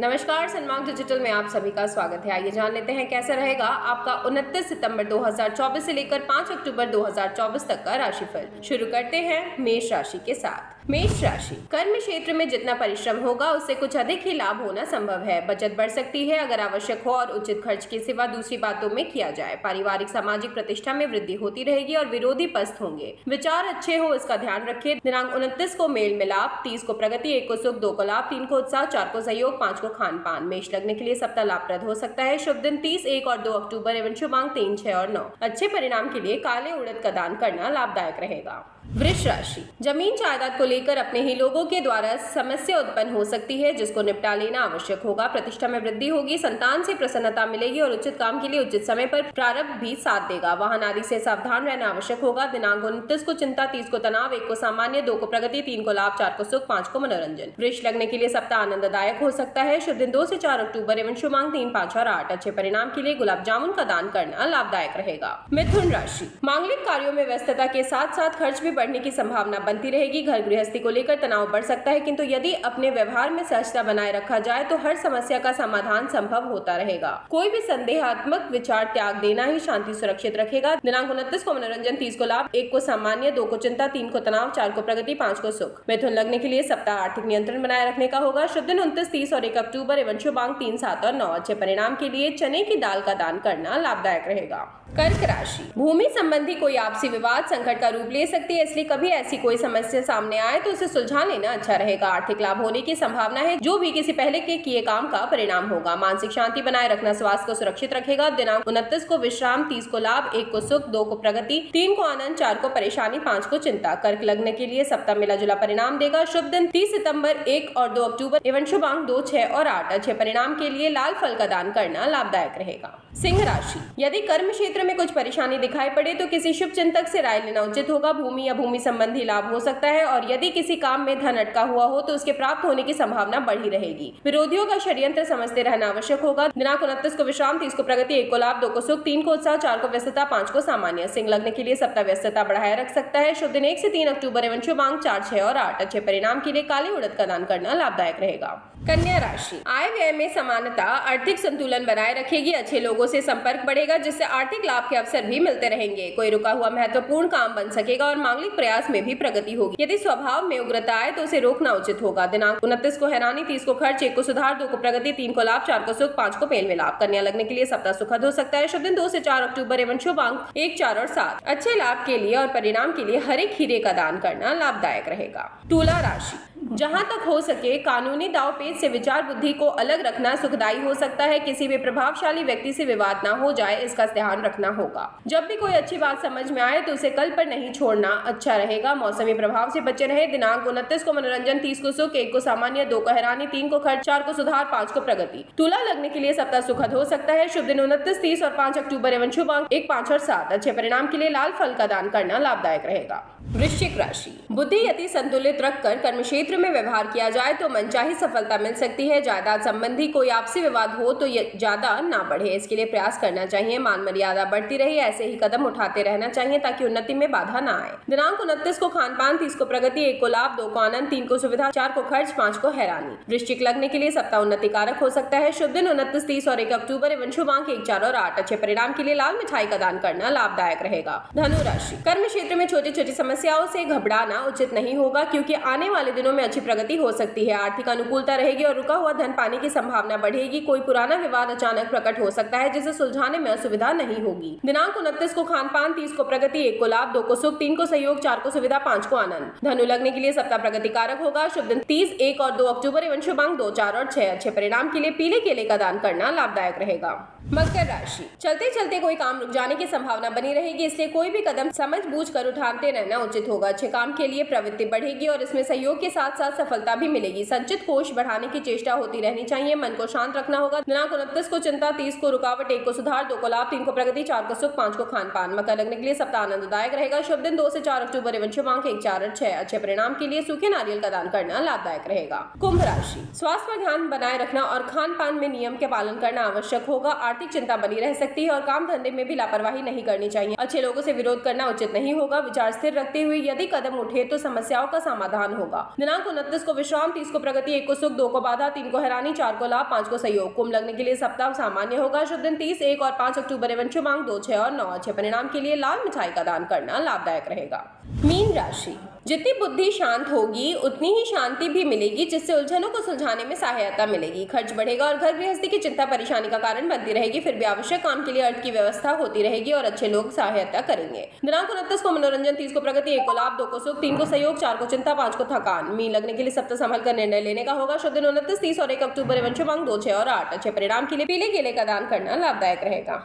नमस्कार, सनमार्क डिजिटल में आप सभी का स्वागत है। आइए जान लेते हैं कैसा रहेगा आपका 29 सितंबर 2024 से लेकर 5 अक्टूबर 2024 तक का राशिफल। शुरू करते हैं मेष राशि के साथ। मेष राशि, कर्म क्षेत्र में जितना परिश्रम होगा उससे कुछ अधिक ही लाभ होना संभव है। बचत बढ़ सकती है अगर आवश्यक हो और उचित खर्च के सिवा दूसरी बातों में किया जाए। पारिवारिक सामाजिक प्रतिष्ठा में वृद्धि होती रहेगी और विरोधी पस्त होंगे। विचार अच्छे हो इसका ध्यान रखें। दिनांक 29 को मेल मिलाप, 30 को प्रगति, 1 को सुख, 2 को लाभ, 3 को उत्साह, 4 को सहयोग, 5 को खान पान। मेष लगने के लिए सप्ताह लाभप्रद हो सकता है। शुभ दिन 30, 1 और 2 अक्टूबर एवं शुभ अंक 3, 6 और 9। अच्छे परिणाम के लिए काले उड़द का दान करना लाभदायक रहेगा। वृष राशि, जमीन जायदाद को लेकर अपने ही लोगों के द्वारा समस्या उत्पन्न हो सकती है जिसको निपटा लेना आवश्यक होगा। प्रतिष्ठा में वृद्धि होगी, संतान से प्रसन्नता मिलेगी और उचित काम के लिए उचित समय पर प्रारंभ भी साथ देगा। वाहन आदि से सावधान रहना आवश्यक होगा। दिनांक 29 को चिंता, 30 को तनाव, 1 को सामान्य, 2 को प्रगति, 3 को लाभ, 4 को सुख, 5 को मनोरंजन। वृष लगने के लिए सप्ताह आनंददायक हो सकता है। शुभ दिन 2 से 4 अक्टूबर एवं शुभ अंक 3, 5 और 8। अच्छे परिणाम के लिए गुलाब जामुन का दान करना लाभदायक रहेगा। मिथुन राशि, मांगलिक कार्यों में व्यस्तता के साथ साथ खर्च भी बढ़ने की संभावना बनती रहेगी। घर गृहस्थी को लेकर तनाव बढ़ सकता है, किंतु यदि अपने व्यवहार में सहजता बनाए रखा जाए तो हर समस्या का समाधान संभव होता रहेगा। कोई भी संदेहात्मक विचार त्याग देना ही शांति सुरक्षित रखेगा। दिनांक 29 को मनोरंजन, 30 को लाभ, 1 को सामान्य, 2 को चिंता, 3 को तनाव, 4 को प्रगति, 5 को सुख। मिथुन लगने के लिए सप्ताह आर्थिक नियंत्रण बनाए रखने का होगा। शुभ दिन 29, 30 और 1 अक्टूबर एवं शुभ अंक 3, 7 और 9। अच्छे परिणाम के लिए चने की दाल का दान करना लाभदायक रहेगा। कर्क राशि, भूमि संबंधी कोई आपसी विवाद संकट का रूप ले सकती है, इसलिए कभी ऐसी कोई समस्या सामने आए तो उसे सुलझा लेना अच्छा रहेगा। आर्थिक लाभ होने की संभावना है, जो भी किसी पहले के किए काम का परिणाम होगा। मानसिक शांति बनाए रखना स्वास्थ्य को सुरक्षित रखेगा। दिनांक 29 को विश्राम, 30 को लाभ, 1 को सुख, 2 को प्रगति, 3 को आनंद, 4 को परेशानी, 5 को चिंता। कर्क लगने के लिए सप्ताह मिला जुला परिणाम देगा। शुभ दिन 30 सितंबर, 1 और 2 अक्टूबर एवं शुभ अंक 2, 6 और 8। अच्छे परिणाम के लिए लाल फल का दान करना लाभदायक रहेगा। सिंह राशि, यदि कर्म क्षेत्र में कुछ परेशानी दिखाई पड़े तो किसी शुभ चिंतक से राय लेना उचित होगा। भूमि या भूमि संबंधी लाभ हो सकता है और यदि किसी काम में धन अटका हुआ हो तो उसके प्राप्त होने की संभावना बढ़ी रहेगी। विरोधियों का षड्यंत्र समझते रहना आवश्यक होगा। दिनांक 29 को विश्राम, 30 को प्रगति, 1 को लाभ, 2 को सुख, 3 को उत्साह, 4 को व्यस्तता, 5 को सामान्य। सिंह लगने के लिए सप्ताह व्यस्तता बढ़ाए रख सकता है। शुभ दिन 1 से 3 अक्टूबर एवं शुभ अंक 4, 6 और 8। अच्छे परिणाम के लिए काले उड़द का दान करना लाभदायक रहेगा। कन्या राशि, आय व्यय में समानता आर्थिक संतुलन बनाए रखेगी। अच्छे लोगों से संपर्क बढ़ेगा जिससे आर्थिक लाभ के अवसर भी मिलते रहेंगे। कोई रुका हुआ महत्वपूर्ण काम बन सकेगा और मांगलिक प्रयास में भी प्रगति होगी। यदि स्वभाव में उग्रता आए तो उसे रोकना उचित होगा। दिनांक 29 को हैरानी, 30 को खर्च, 1 को सुधार, 2 को प्रगति, 3 को लाभ, 4 को सुख, 5 को मेल मिलाप। कन्या लगने के लिए सप्ताह सुखद हो सकता है। शुभ दिन 2 से 4 अक्टूबर एवं शुभ अंक 1, 4 और 7। अच्छे लाभ के लिए और परिणाम के लिए हरे खीरे का दान करना लाभदायक रहेगा। तुला राशि, जहां तक हो सके कानूनी दाव पेच से विचार बुद्धि को अलग रखना सुखदायी हो सकता है। किसी भी प्रभावशाली व्यक्ति से विवाद ना हो जाए, इसका ध्यान रखना होगा। जब भी कोई अच्छी बात समझ में आए तो उसे कल पर नहीं छोड़ना अच्छा रहेगा। मौसमी प्रभाव से बचे रहे। दिनांक 29 को मनोरंजन, 30 को सुख, 1 को सामान्य, 2 को हैरानी, 3 को खर्च, 4 को सुधार, 5 को प्रगति। तुला लगने के लिए सप्ताह सुखद हो सकता है। शुभ दिन 29, 30 और 5 अक्टूबर एवं शुभ अंक 1, 5 और 7। अच्छे परिणाम के लिए लाल फल का दान करना लाभदायक रहेगा। वृश्चिक राशि, बुद्धि यदि संतुलित रखकर कर्म क्षेत्र में व्यवहार किया जाए तो मनचाही सफलता मिल सकती है। जायदाद संबंधी कोई आपसी विवाद हो तो ये ज्यादा ना बढ़े, इसके लिए प्रयास करना चाहिए। मान मर्यादा बढ़ती रही, ऐसे ही कदम उठाते रहना चाहिए ताकि उन्नति में बाधा ना आए। दिनांक 29 को खान पान, 30 को प्रगति, 1 को लाभ, 2 को आनंद, 3 को सुविधा, 4 को खर्च, 5 को हैरानी। वृश्चिक लगने के लिए सप्ताह उन्नति कारक हो सकता है। शुभ दिन 29, 30 और 1 अक्टूबर एवं शुभ अंक 1, 4 और 8। अच्छे परिणाम के लिए लाल मिठाई का दान करना लाभदायक रहेगा। धनु राशि, कर्म क्षेत्र में छोटी छोटी समस्याओं से घबराना उचित नहीं होगा क्योंकि आने वाले दिनों में अच्छी प्रगति हो सकती है। आर्थिक अनुकूलता रहेगी और रुका हुआ धन पाने की संभावना बढ़ेगी। कोई पुराना विवाद अचानक प्रकट हो सकता है जिसे सुलझाने में असुविधा नहीं होगी। दिनांक 29 को खान पान, 30 को प्रगति, 1 को लाभ, 2 को सुख, 3 को सहयोग, 4 को सुविधा, 5 को आनंद। धनु लगने के लिए सप्ताह प्रगति कारक होगा। शुभ दिन 30, 1 और 2 अक्टूबर एवं शुभ अंक 2, 4 और 6। अच्छे परिणाम के लिए पीले केले का दान करना लाभदायक रहेगा। मकर राशि, चलते चलते कोई काम रुक जाने की संभावना बनी रहेगी, इसलिए कोई भी कदम समझ बूझ कर उठाते रहना उचित होगा। अच्छे काम के लिए प्रवृत्ति बढ़ेगी और इसमें सहयोग के साथ साथ सफलता भी मिलेगी। संचित कोष बढ़ाने की चेष्टा होती रहनी चाहिए। मन को शांत रखना होगा। दिनांक 29 को चिंता, 30 को रुकावट, 1 को सुधार, 2 को लाभ, 3 को प्रगति, 4 को सुख, 5 को खान पान। मकर लगने के लिए सप्ताह आनंददायक रहेगा। शुभ दिन 2 से 4 अक्टूबर एवं शुभ अंक 1, 4 और 6। अच्छे परिणाम के लिए सूखे नारियल का दान करना लाभदायक रहेगा। कुंभ राशि, स्वास्थ्य पर ध्यान बनाए रखना और खान पान में नियम के पालन करना आवश्यक होगा। आर्थिक चिंता बनी रह सकती है और काम धंधे में भी लापरवाही नहीं करनी चाहिए। अच्छे लोगों से विरोध करना उचित नहीं होगा। विचार स्थिर रखते हुए यदि कदम उठे तो समस्याओं का समाधान होगा। दिनांक 29 को विश्राम, 30 को प्रगति, 1 को सुख, 2 को बाधा, 3 को हैरानी, 4 को लाभ, 5 को सहयोग। कुंभ लगने के लिए सप्ताह सामान्य होगा। शुभ दिन 30, 1 और 5 अक्टूबर एवं शुभ अंक 2, 6 और 9। अच्छे परिणाम के लिए लाल मिठाई का दान करना लाभदायक रहेगा। मीन राशि, जितनी बुद्धि शांत होगी उतनी ही शांति भी मिलेगी, जिससे उलझनों को सुलझाने में सहायता मिलेगी। खर्च बढ़ेगा और घर गृहस्थी की चिंता परेशानी का कारण बनती रहेगी। फिर भी आवश्यक काम के लिए अर्थ की व्यवस्था होती रहेगी और अच्छे लोग सहायता करेंगे। दिनांक 29 को मनोरंजन, 30 को प्रगति, 1 को लाभ, 2 को सुख, 3 को सहयोग, 4 को चिंता, 5 को थकान। मीन लगने के लिए सप्ताह संभल कर निर्णय लेने का होगा। शुभ दिन 29, 30 और 1 अक्टूबर एवं शुभ अंक 2, 6 और 8। अच्छे परिणाम के लिए पीले केले का दान करना लाभदायक रहेगा।